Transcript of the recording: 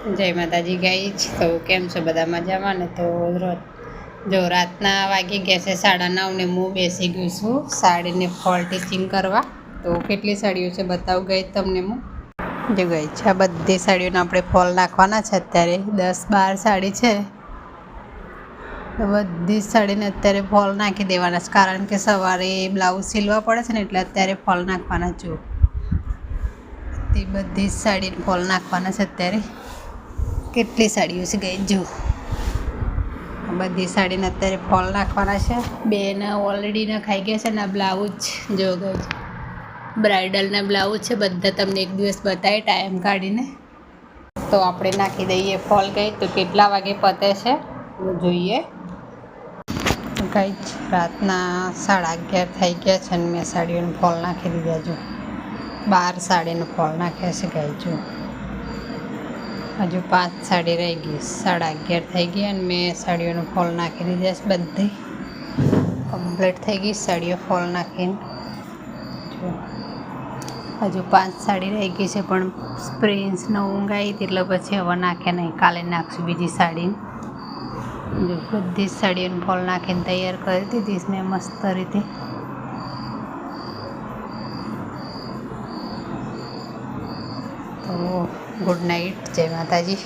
જય માતાજી ગાઈજ. તો કેમ છો બધા મજામાં ને? તો જો રાતના વાગી ગયા છે 9:30 ને હું બેસી ગઈ છું સાડીને ફોલ ટીચિંગ કરવા. તો કેટલી સાડીઓ છે બતાવું ગઈ તમને હું. જો ગઈ છે આ બધી સાડીઓને આપણે ફોલ નાખવાના છે. અત્યારે 10-12 સાડી છે તો બધી સાડીને અત્યારે ફોલ નાખી દેવાના છે, કારણ કે સવારે બ્લાઉઝ સીલવા પડે છે ને એટલે અત્યારે ફોલ નાખવાના જો તે બધી જ સાડીને ફોલ નાખવાના છે. અત્યારે કેટલી સાડીઓ છે ગઈ જો બધી સાડીને અત્યારે ફોલ નાખવાના છે. બેને ઓલરેડી નખાઈ ગયા છે ને બ્લાઉઝ જો ગઈ બ્રાઇડલના બ્લાઉઝ છે બધા, તમને એક દિવસ બતાવી ટાઈમ કાઢીને. તો આપણે નાખી દઈએ ફોલ. ગઈ તો કેટલા વાગે પતે છે જોઈએ. ગઈ રાતના 11:30 થઈ ગયા છે ને મેં સાડીઓને ફોલ નાખી દીધા. જો 12 સાડીને ફોલ નાખ્યા છે ગઈ જો. હજુ 5 સાડી રહી ગઈ. 11:30 થઈ ગયા અને મેં સાડીઓનો ફોલ નાખી દીધા છે. બધી કમ્પ્લીટ થઈ ગઈ સાડીઓ ફોલ નાખીને. જો હજુ 5 સાડી રહી ગઈ છે, પણ પ્રિન્સને ઊંઘ આવી હતી એટલે પછી હવે નાખ્યા નહીં, કાલે નાખશું બીજી સાડી. જો બધી જ સાડીઓને ફોલ નાખીને તૈયાર કરી દીધી મેં મસ્ત રીતે. તો ગુડ નાઇટ, જય માતાજી.